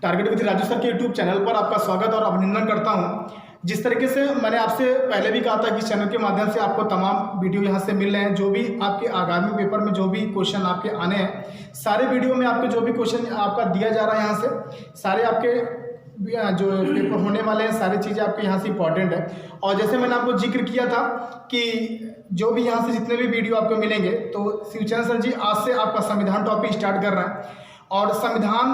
Target with Raju sir के YouTube channel पर आपका स्वागत और अभिनंदन करता हूं। जिस तरीके से मैंने आपसे पहले भी कहा था कि इस चैनल के माध्यम से आपको तमाम वीडियो यहां से मिल रहे हैं। जो भी आपके आगामी पेपर में जो भी क्वेश्चन आपके आने हैं, सारे वीडियो में आपके जो भी क्वेश्चन आपका दिया जा रहा है यहाँ से, सारे आपके जो पेपर होने वाले हैं, सारी चीज़ें आपके यहाँ से इंपॉर्टेंट है। और जैसे मैंने आपको जिक्र किया था कि जो भी यहाँ से जितने भी वीडियो आपको मिलेंगे, तो शिवचंद्र सर जी आज से आपका संविधान टॉपिक स्टार्ट कर रहे हैं। और संविधान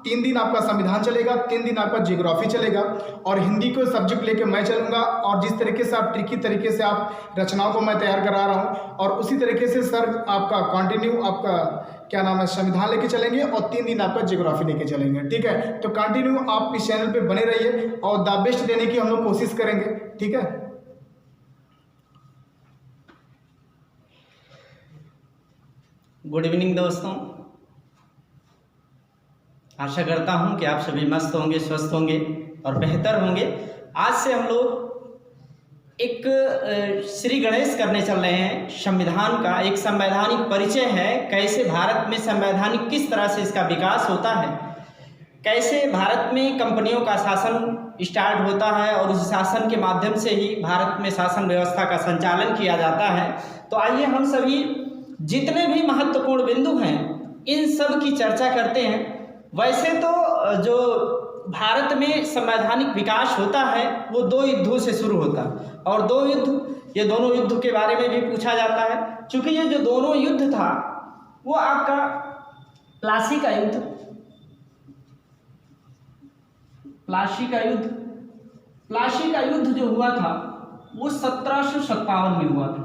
3 दिन आपका संविधान चलेगा, 3 दिन आपका जियोग्राफी चलेगा और हिंदी को सब्जेक्ट लेके मैं चलूँगा। और जिस तरीके से आप ट्रिकी तरीके से आप रचनाओं को मैं तैयार करा रहा हूँ, और उसी तरीके से सर आपका कंटिन्यू आपका क्या नाम है संविधान लेके चलेंगे और 3 दिन आपका जियोग्राफी लेके चलेंगे। ठीक है, तो कंटिन्यू आप इस चैनल पे बने रहिए और द बेस्ट देने की हम लोग कोशिश करेंगे। ठीक है, गुड इवनिंग दोस्तों, आशा करता हूं कि आप सभी मस्त होंगे, स्वस्थ होंगे और बेहतर होंगे। आज से हम लोग एक श्री गणेश करने चल रहे हैं। संविधान का एक संवैधानिक परिचय है, कैसे भारत में संवैधानिक किस तरह से इसका विकास होता है, कैसे भारत में कंपनियों का शासन स्टार्ट होता है और उस शासन के माध्यम से ही भारत में शासन व्यवस्था का संचालन किया जाता है। तो आइए हम सभी जितने भी महत्वपूर्ण बिंदु हैं इन सब की चर्चा करते हैं। वैसे तो जो भारत में संवैधानिक विकास होता है वो 2 युद्धों से शुरू होता है, और 2 युद्ध, ये दोनों युद्ध के बारे में भी पूछा जाता है। क्योंकि ये जो दोनों युद्ध था वो आपका प्लासी का युद्ध, प्लासी का युद्ध जो हुआ था वो 1757 में हुआ था।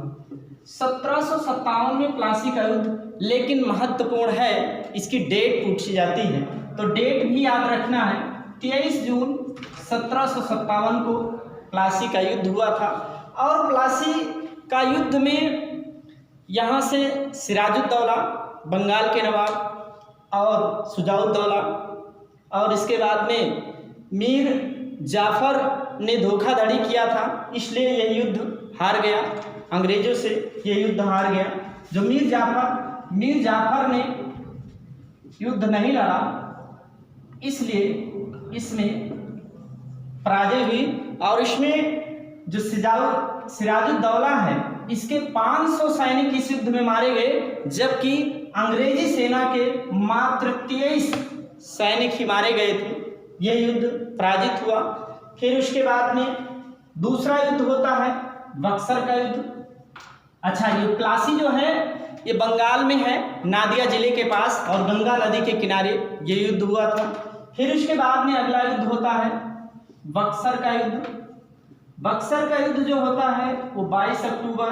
1757 में प्लासी का युद्ध, लेकिन महत्वपूर्ण है इसकी डेट पूछी जाती है, तो डेट भी याद रखना है। 23 जून 1757 को प्लासी का युद्ध हुआ था। और प्लासी का युद्ध में यहाँ से सिराजुद्दौला बंगाल के नवाब और शुजाउद्दौला, और इसके बाद में मीर जाफर ने धोखाधड़ी किया था, इसलिए यह युद्ध हार गया अंग्रेजों से, ये युद्ध हार गया। जो मीर जाफर ने युद्ध नहीं लड़ा, इसलिए इसमें पराजय हुई। और इसमें जो सिराजुद्दौला है, इसके 500 सैनिक इस युद्ध में मारे गए, जबकि अंग्रेजी सेना के मात्र 23 सैनिक ही मारे गए थे। यह युद्ध पराजित हुआ। फिर उसके बाद में दूसरा युद्ध होता है बक्सर का युद्ध। अच्छा, ये प्लासी जो है ये बंगाल में है, नादिया जिले के पास और गंगा नदी के किनारे ये युद्ध हुआ था। फिर उसके बाद में अगला युद्ध होता है बक्सर का युद्ध। बक्सर का युद्ध जो होता है वो 22 अक्टूबर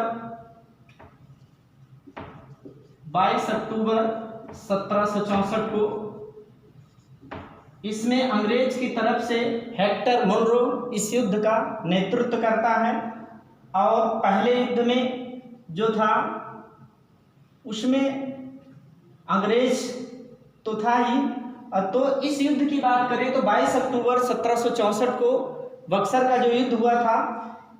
1764 को, इसमें अंग्रेज की तरफ से हेक्टर मुनरो इस युद्ध का नेतृत्व करता है। और पहले युद्ध में जो था उसमें अंग्रेज तो था ही। तो इस युद्ध की बात करें तो 22 अक्टूबर 1764 को बक्सर का जो युद्ध हुआ था,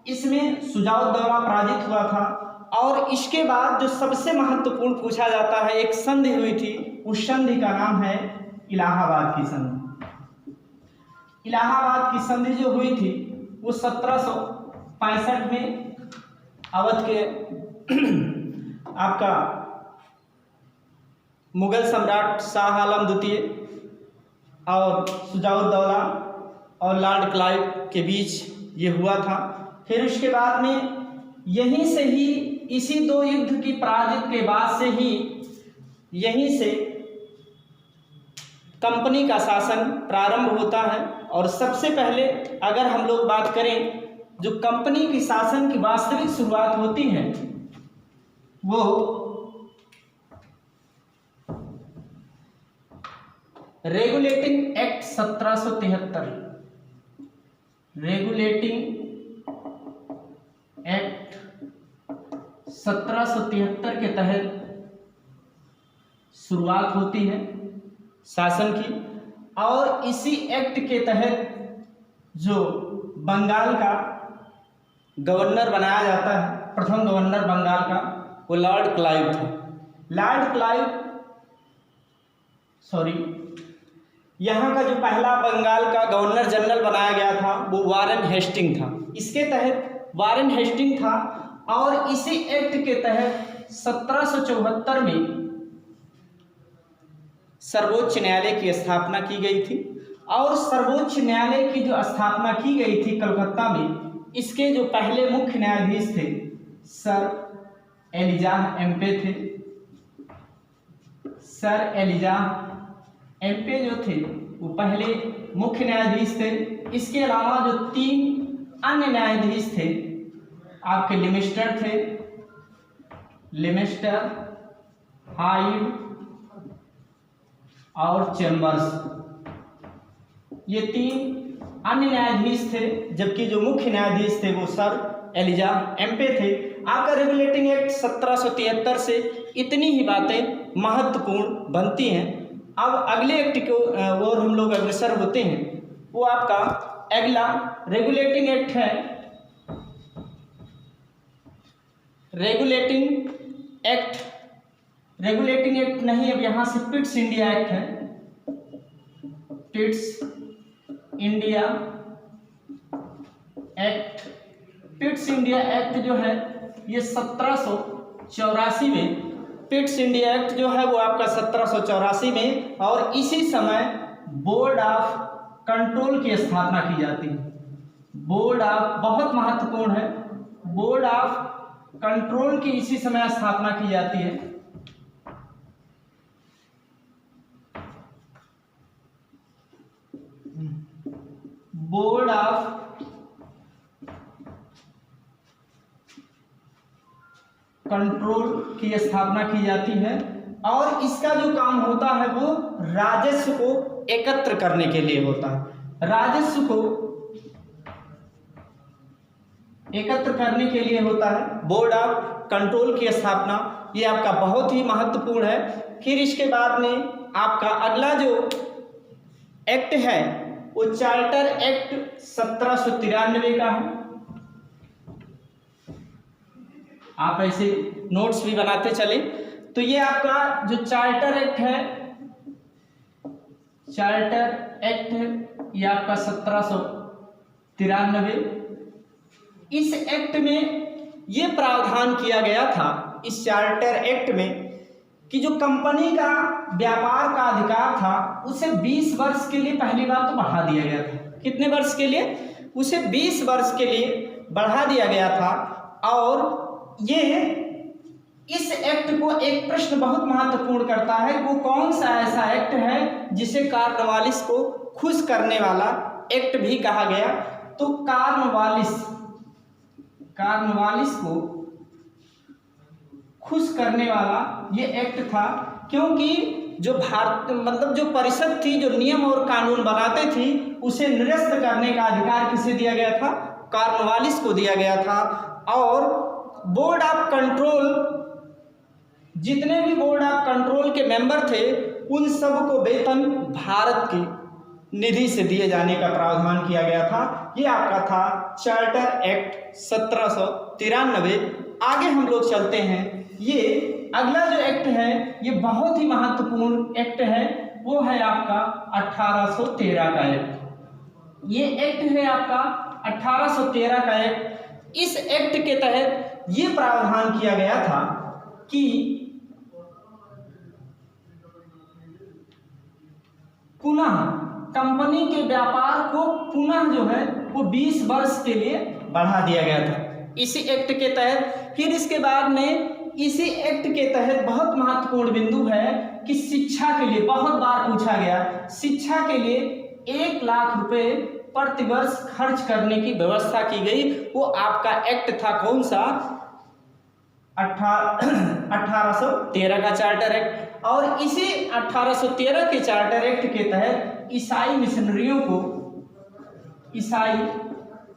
इसमें शुजाउद्दौला पराजित हुआ था। और इसके बाद जो सबसे महत्वपूर्ण पूछा जाता है, एक संधि हुई थी, उस संधि का नाम है इलाहाबाद की संधि। इलाहाबाद की संधि जो हुई थी वो 1765 में अवध के आपका मुगल सम्राट शाह आलम द्वितीय और शुजाउद्दौला और लॉर्ड क्लाइव के बीच ये हुआ था। फिर उसके बाद में यहीं से ही, इसी 2 युद्ध की पराजित के बाद से ही यहीं से कंपनी का शासन प्रारंभ होता है। और सबसे पहले अगर हम लोग बात करें, जो कंपनी की शासन की वास्तविक शुरुआत होती है वो रेगुलेटिंग एक्ट 1773, रेगुलेटिंग एक्ट 1773 के तहत शुरुआत होती है शासन की। और इसी एक्ट के तहत जो बंगाल का गवर्नर बनाया जाता है, प्रथम गवर्नर बंगाल का वो लॉर्ड क्लाइव था। यहाँ का जो पहला बंगाल का गवर्नर जनरल बनाया गया था वो वारेन हेस्टिंग था। इसके तहत वारेन हेस्टिंग था और इसी एक्ट के तहत 1774 में सर्वोच्च न्यायालय की स्थापना की गई थी। और सर्वोच्च न्यायालय की जो स्थापना की गई थी कलकत्ता में, इसके जो पहले मुख्य न्यायाधीश थे सर एलिजाह एम्पे थे। सर एलिजाह एम्पे जो थे वो पहले मुख्य न्यायाधीश थे। इसके अलावा जो 3 अन्य न्यायाधीश थे आपके लिमिस्टर थे, लिमिस्टर, हाइड और चैम्बर्स, ये 3 अन्य न्यायाधीश थे। जबकि जो मुख्य न्यायाधीश थे वो सर एलिजाह एम्पे थे। आपका रेगुलेटिंग एक्ट 1773 से इतनी ही बातें महत्वपूर्ण बनती हैं। अब अगले एक्ट को और हम लोग अग्रसर होते हैं। वो आपका अगला रेगुलेटिंग एक्ट है, रेगुलेटिंग एक्ट। रेगुलेटिंग एक्ट नहीं, अब यहाँ से पिट्स इंडिया एक्ट है। Pitt's India act, Pitt's India act जो है ये 1784 में, पिट्स इंडिया एक्ट जो है वो आपका 1784 में, और इसी समय बोर्ड ऑफ कंट्रोल की स्थापना की जाती है। बोर्ड ऑफ, बहुत महत्वपूर्ण है, बोर्ड ऑफ कंट्रोल की इसी समय स्थापना की जाती है। बोर्ड ऑफ कंट्रोल की स्थापना की जाती है और इसका जो काम होता है वो राजस्व को एकत्र करने के लिए होता है। राजस्व को एकत्र करने के लिए होता है बोर्ड ऑफ कंट्रोल की स्थापना। ये आपका बहुत ही महत्वपूर्ण है। फिर इसके बाद में आपका अगला जो एक्ट है वो चार्टर एक्ट 1793 का है। आप ऐसे नोट्स भी बनाते चले। तो ये आपका जो चार्टर एक्ट है, चार्टर एक्ट है, ये आपका 1793। इस एक्ट में ये प्रावधान किया गया था, इस चार्टर एक्ट में, कि जो कंपनी का व्यापार का अधिकार था उसे 20 वर्ष के लिए पहली बार तो बढ़ा दिया गया था। कितने वर्ष के लिए? उसे 20 वर्ष के लिए बढ़ा दिया गया था। और ये इस एक्ट को एक प्रश्न बहुत महत्वपूर्ण करता है, वो कौन सा ऐसा एक्ट है जिसे कार्नवालिस को खुश करने वाला एक्ट भी कहा गया। तो कार्नवालिस को खुश करने वाला ये एक्ट था, क्योंकि जो भारत मतलब जो परिषद थी, जो नियम और कानून बनाते थी, उसे निरस्त करने का अधिकार किसे दिया गया था? कार्नवालिस को दिया गया था। और बोर्ड ऑफ कंट्रोल, जितने भी बोर्ड ऑफ कंट्रोल के मेंबर थे उन सब को वेतन भारत की निधि से दिए जाने का प्रावधान किया गया था। ये आपका था चार्टर एक्ट 1793। आगे हम लोग चलते हैं। ये अगला जो एक्ट है ये बहुत ही महत्वपूर्ण एक्ट है, वो है आपका 1813 का एक्ट। ये एक्ट है आपका 1813 का एक्ट। इस एक्ट के तहत ये प्रावधान किया गया था कि पुनः कंपनी के व्यापार को पुनः जो है वो 20 वर्ष के लिए बढ़ा दिया गया था इसी एक्ट के तहत। फिर इसके बाद में इसी एक्ट के तहत बहुत महत्वपूर्ण बिंदु है कि शिक्षा के लिए, बहुत बार पूछा गया, शिक्षा के लिए 1 लाख रुपए प्रतिवर्ष खर्च करने की व्यवस्था की गई। वो आपका एक्ट था कौन सा? 1813 का चार्टर एक्ट। और इसी 1813 के चार्टर एक्ट के तहत ईसाई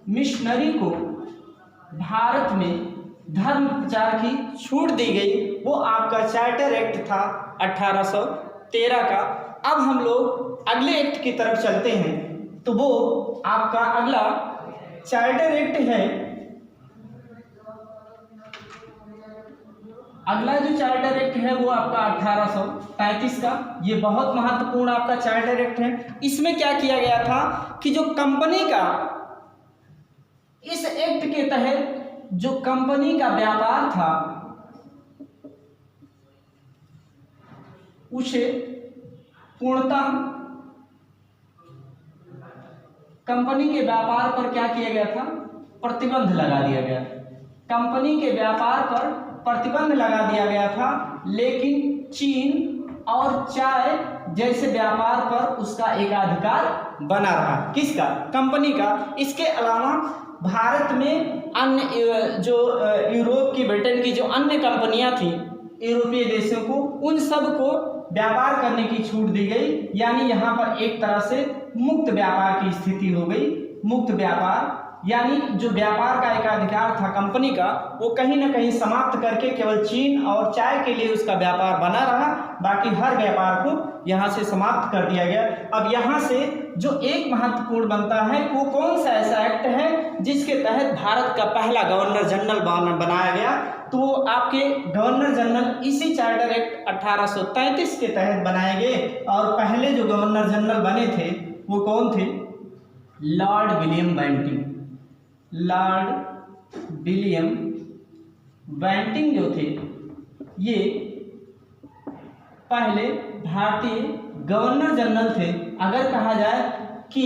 मिशनरी को भारत में धर्म प्रचार की छूट दी गई। वो आपका चार्टर एक्ट था 1813 का। अब हम लोग अगले एक्ट की तरफ चलते हैं। तो वो आपका अगला चार्टर एक्ट है अगला जो चार्टर एक्ट है वो आपका 1833 का, ये बहुत महत्वपूर्ण आपका चार्टर एक्ट है। इसमें क्या किया गया था कि जो कंपनी का, इस एक्ट के तहत जो कंपनी का व्यापार था उसे पूर्णतः, कंपनी के व्यापार पर क्या किया गया था, प्रतिबंध लगा दिया गया। कंपनी के व्यापार पर प्रतिबंध लगा दिया गया था, लेकिन चीन और चाय जैसे व्यापार पर उसका एकाधिकार बना रहा। किसका? कंपनी का। इसके अलावा भारत में अन्य जो यूरोप की, ब्रिटेन की जो अन्य कंपनियां थी यूरोपीय देशों को, उन सब को व्यापार करने की छूट दी गई। यानी यहाँ पर एक तरह से मुक्त व्यापार की स्थिति हो गई। मुक्त व्यापार यानी जो व्यापार का एकाधिकार था कंपनी का, वो कहीं ना कहीं समाप्त करके केवल चीन और चाय के लिए उसका व्यापार बना रहा, बाकी हर व्यापार को यहाँ से समाप्त कर दिया गया। अब यहाँ से जो एक महत्वपूर्ण बनता है वो कौन सा ऐसा एक्ट है जिसके तहत भारत का पहला गवर्नर जनरल बनाया गया, तो आपके गवर्नर जनरल इसी चार्टर एक्ट 1833 के तहत बनाए गए। और पहले जो गवर्नर जनरल बने थे वो कौन थे? Lord William Bentinck. Lord William Bentinck जो थे ये पहले भारतीय गवर्नर जनरल थे। अगर कहा जाए कि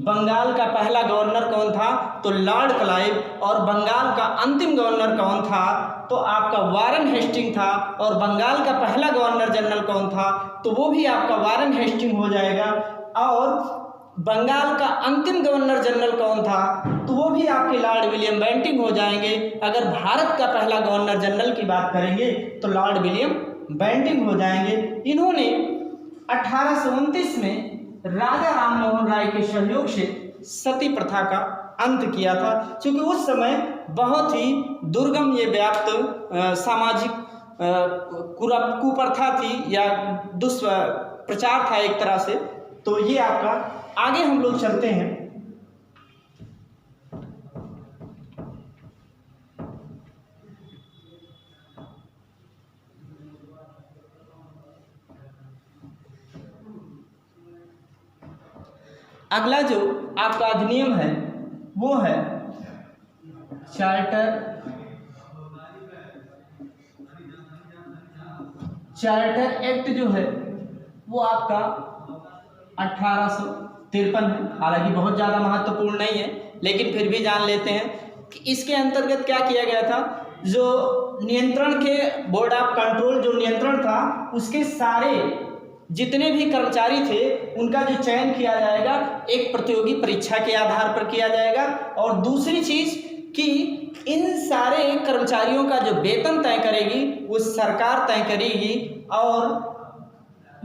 बंगाल का पहला गवर्नर कौन था तो लॉर्ड क्लाइव, और बंगाल का अंतिम गवर्नर कौन था तो आपका वारन हेस्टिंग था। और बंगाल का पहला गवर्नर जनरल कौन था तो वो भी आपका वारन हेस्टिंग हो जाएगा। और बंगाल का अंतिम गवर्नर जनरल कौन था तो वो भी आपके लॉर्ड विलियम बेंटिंग हो जाएंगे। अगर भारत का पहला गवर्नर जनरल की बात करेंगे तो लॉर्ड विलियम बेंटिंग हो जाएंगे। इन्होंने 1829 में राजा राम मोहन राय के सहयोग से सती प्रथा का अंत किया था, क्योंकि उस समय बहुत ही दुर्गम ये व्याप्त सामाजिक कुप्रथा थी या दुष्प्रचार था एक तरह से। तो ये आपका, आगे हम लोग चलते हैं। अगला जो आपका अधिनियम है वो है चार्टर एक्ट जो है वो आपका 1853 है। हालांकि बहुत ज़्यादा महत्वपूर्ण नहीं है, लेकिन फिर भी जान लेते हैं कि इसके अंतर्गत क्या किया गया था। जो नियंत्रण के बोर्ड ऑफ कंट्रोल जो नियंत्रण था, उसके सारे जितने भी कर्मचारी थे उनका जो चयन किया जाएगा एक प्रतियोगी परीक्षा के आधार पर किया जाएगा। और दूसरी चीज़ कि इन सारे कर्मचारियों का जो वेतन तय करेगी वो सरकार तय करेगी। और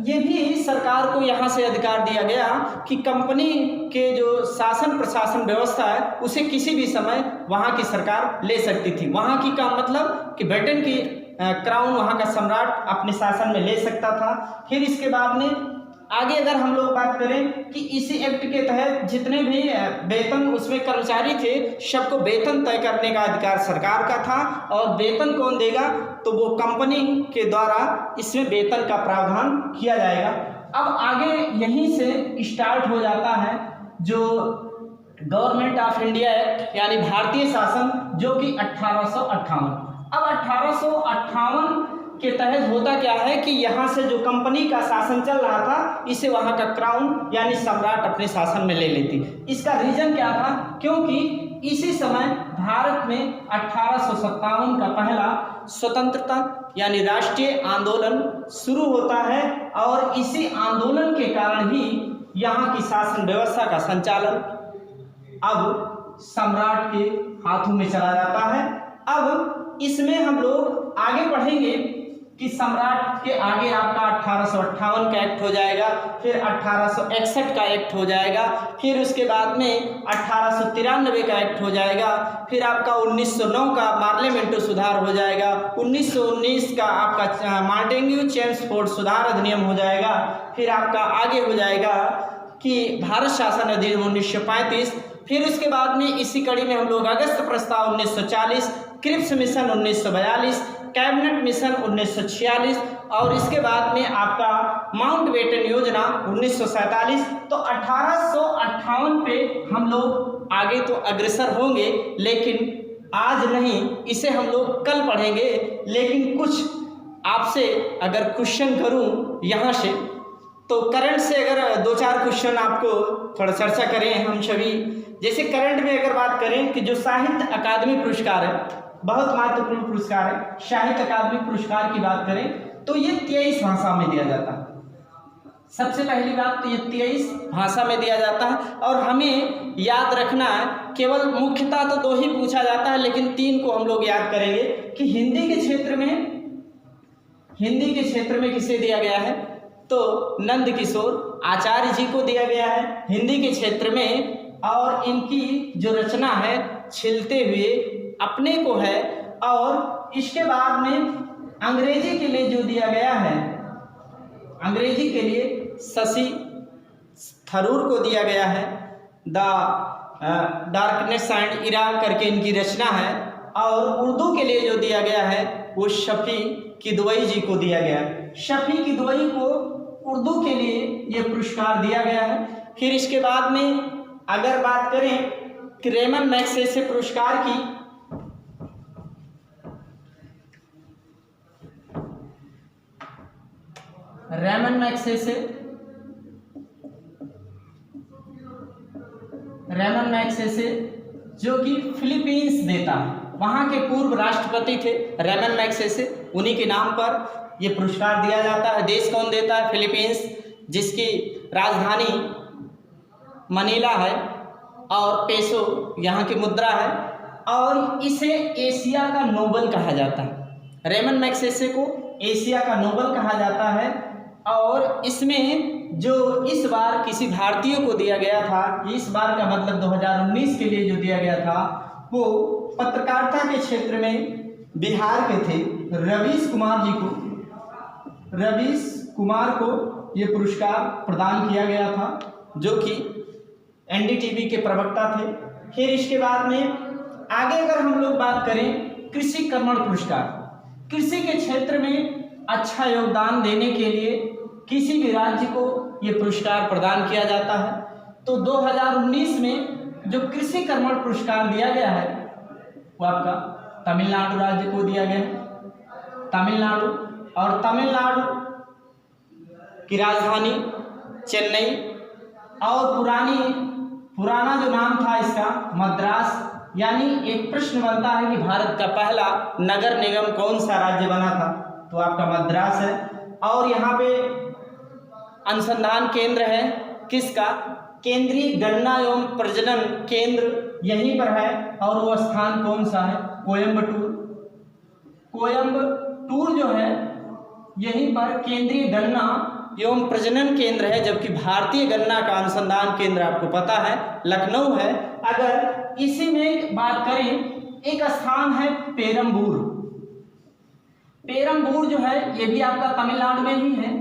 ये भी सरकार को यहाँ से अधिकार दिया गया कि कंपनी के जो शासन प्रशासन व्यवस्था है उसे किसी भी समय वहाँ की सरकार ले सकती थी। वहाँ की का मतलब कि ब्रिटेन की क्राउन, वहाँ का सम्राट अपने शासन में ले सकता था। फिर इसके बाद में आगे अगर हम लोग बात करें कि इसी एक्ट के तहत जितने भी वेतन उसमें कर्मचारी थे सबको वेतन तय करने का अधिकार सरकार का था। और वेतन कौन देगा तो वो कंपनी के द्वारा इसमें वेतन का प्रावधान किया जाएगा। अब आगे यहीं से स्टार्ट हो जाता है जो गवर्नमेंट ऑफ इंडिया एक्ट यानी भारतीय शासन, जो कि 1858। अब 1858 के तहत होता क्या है कि यहाँ से जो कंपनी का शासन चल रहा था इसे वहाँ का क्राउन यानी सम्राट अपने शासन में ले लेती। इसका रीजन क्या था? क्योंकि इसी समय भारत में 1857 का पहला स्वतंत्रता यानी राष्ट्रीय आंदोलन शुरू होता है। और इसी आंदोलन के कारण ही यहाँ की शासन व्यवस्था का संचालन अब सम्राट के हाथों में चला जाता है। अब इसमें हम लोग आगे बढ़ेंगे कि सम्राट के आगे आपका 1858 का एक्ट हो जाएगा, फिर 1861 का एक्ट हो जाएगा, फिर उसके बाद में 1893 का एक्ट हो जाएगा, फिर आपका 1909 का पार्लियामेंट्री सुधार हो जाएगा, 1919 का आपका मॉन्टेग्यू चेम्सफोर्ड सुधार अधिनियम हो जाएगा, फिर आपका आगे हो जाएगा कि भारत शासन अधिनियम 1935, फिर उसके बाद में इसी कड़ी में हम लोग अगस्त प्रस्ताव 1940, क्रिप्स मिशन 1942, कैबिनेट मिशन 1946, और इसके बाद में आपका माउंटबेटन योजना 1947। तो 1858 पे हम लोग आगे तो अग्रसर होंगे, लेकिन आज नहीं, इसे हम लोग कल पढ़ेंगे। लेकिन कुछ आपसे अगर क्वेश्चन करूं यहाँ से, तो करंट से अगर 2-4 क्वेश्चन आपको थोड़ा चर्चा करें हम सभी। जैसे करंट में अगर बात करें कि जो साहित्य अकादमी पुरस्कार है, बहुत महत्वपूर्ण पुरस्कार है, साहित्य अकादमी पुरस्कार की बात करें तो ये 23 भाषा में दिया जाता है। सबसे पहली बात तो ये 23 भाषा में दिया जाता है, और हमें याद रखना है, केवल मुख्यतः तो 2 ही पूछा जाता है, लेकिन 3 को हम लोग याद करेंगे कि हिंदी के क्षेत्र में किसे दिया गया है, तो नंद किशोर आचार्य जी को दिया गया है हिंदी के क्षेत्र में। और इनकी जो रचना है छिलते हुए अपने को है। और इसके बाद में अंग्रेजी के लिए जो दिया गया है, अंग्रेजी के लिए शशि थरूर को दिया गया है, द डार्कनेस एंड इरा करके इनकी रचना है। और उर्दू के लिए जो दिया गया है वो शफी किदवई जी को दिया गया है। शफी किदवई को उर्दू के लिए ये पुरस्कार दिया गया है। फिर इसके बाद में अगर बात करें कि रेमन मैग्सेसे पुरस्कार की, रेमन मैग्सेसे जो कि फिलीपींस देता है, वहाँ के पूर्व राष्ट्रपति थे रेमन मैग्सेसे, उन्हीं के नाम पर ये पुरस्कार दिया जाता है। देश कौन देता है? फिलीपींस, जिसकी राजधानी मनीला है और पेसो यहाँ की मुद्रा है, और इसे एशिया का नोबेल कहा जाता है। रेमन मैग्सेसे को एशिया का नोबेल कहा जाता है। और इसमें जो इस बार किसी भारतीय को दिया गया था, इस बार का मतलब 2019 के लिए जो दिया गया था, वो पत्रकारिता के क्षेत्र में बिहार के थे रवीश कुमार को ये पुरस्कार प्रदान किया गया था, जो कि एनडीटीवी के प्रवक्ता थे। फिर इसके बाद में आगे अगर हम लोग बात करें कृषि कर्मण पुरस्कार, कृषि के क्षेत्र में अच्छा योगदान देने के लिए किसी भी राज्य को ये पुरस्कार प्रदान किया जाता है। तो 2019 में जो कृषि कर्मण पुरस्कार दिया गया है वो आपका तमिलनाडु राज्य को दिया गया है। तमिलनाडु, और तमिलनाडु की राजधानी चेन्नई, और पुराना जो नाम था इसका मद्रास। यानी एक प्रश्न बनता है कि भारत का पहला नगर निगम कौन सा राज्य बना था, तो आपका मद्रास है। और यहाँ पे अनुसंधान केंद्र है किसका? केंद्रीय गणना एवं प्रजनन केंद्र यहीं पर है, और वो स्थान कौन सा है? कोयम्बटूर जो है यहीं पर केंद्रीय गणना एवं प्रजनन केंद्र है, जबकि भारतीय गणना का अनुसंधान केंद्र आपको पता है लखनऊ है। अगर इसी में बात करें, एक स्थान है पेरम्बूर जो है ये भी आपका तमिलनाडु में ही है।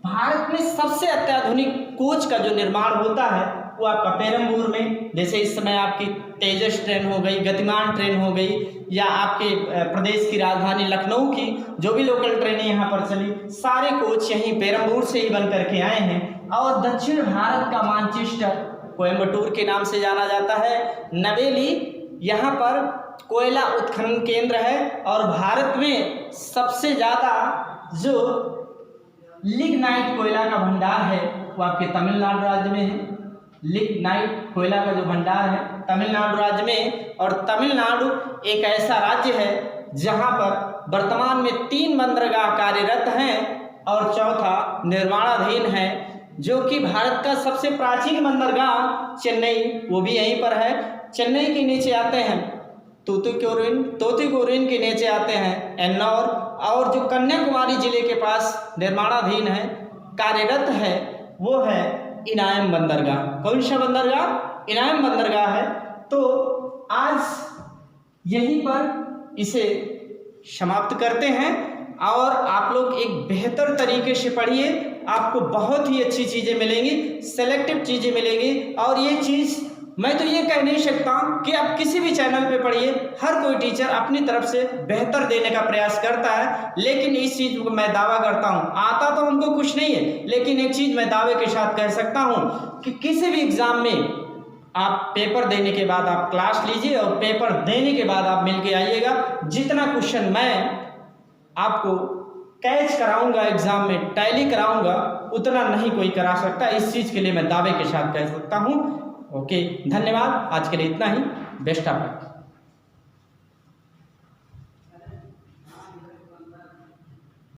भारत में सबसे अत्याधुनिक कोच का जो निर्माण होता है वो आपका पेरम्बूर में, जैसे इस समय आपकी तेजस ट्रेन हो गई, गतिमान ट्रेन हो गई, या आपके प्रदेश की राजधानी लखनऊ की जो भी लोकल ट्रेनें यहाँ पर चली, सारे कोच यहीं पेरम्बूर से ही बन करके आए हैं। और दक्षिण भारत का मानचेस्टर कोयम्बटूर के नाम से जाना जाता है। नवेली यहाँ पर कोयला उत्खनन केंद्र है, और भारत में सबसे ज़्यादा जो लिग्नाइट कोयला का भंडार है वो आपके तमिलनाडु राज्य में है। लिग्नाइट कोयला का जो भंडार है तमिलनाडु राज्य में। और तमिलनाडु एक ऐसा राज्य है जहां पर वर्तमान में 3 बंदरगाह कार्यरत हैं और चौथा निर्माणाधीन है, जो कि भारत का सबसे प्राचीन बंदरगाह चेन्नई, वो भी यहीं पर है। चेन्नई के नीचे आते हैं तूतुकुड़ीन के नीचे आते हैं एन्नौर, और जो कन्याकुमारी जिले के पास निर्माणाधीन है, कार्यरत है, वो है इनायम बंदरगाह। कौन सा बंदरगाह? इनायम बंदरगाह है। तो आज यहीं पर इसे समाप्त करते हैं, और आप लोग एक बेहतर तरीके से पढ़िए, आपको बहुत ही अच्छी चीज़ें मिलेंगी, सेलेक्टिव चीज़ें मिलेंगी। और ये चीज़ मैं तो ये कह नहीं सकता कि आप किसी भी चैनल पे पढ़िए, हर कोई टीचर अपनी तरफ से बेहतर देने का प्रयास करता है, लेकिन इस चीज़ को मैं दावा करता हूँ, आता तो हमको कुछ नहीं है, लेकिन एक चीज़ मैं दावे के साथ कह सकता हूँ कि किसी भी एग्ज़ाम में आप पेपर देने के बाद आप क्लास लीजिए और पेपर देने के बाद आप मिल के आइएगा। जितना क्वेश्चन मैं आपको कैच कराऊंगा एग्ज़ाम में, टैली कराऊंगा, उतना नहीं कोई करा सकता। इस चीज़ के लिए मैं दावे के साथ कह सकता हूँ। ओके, धन्यवाद। आज के लिए इतना ही। Best of luck.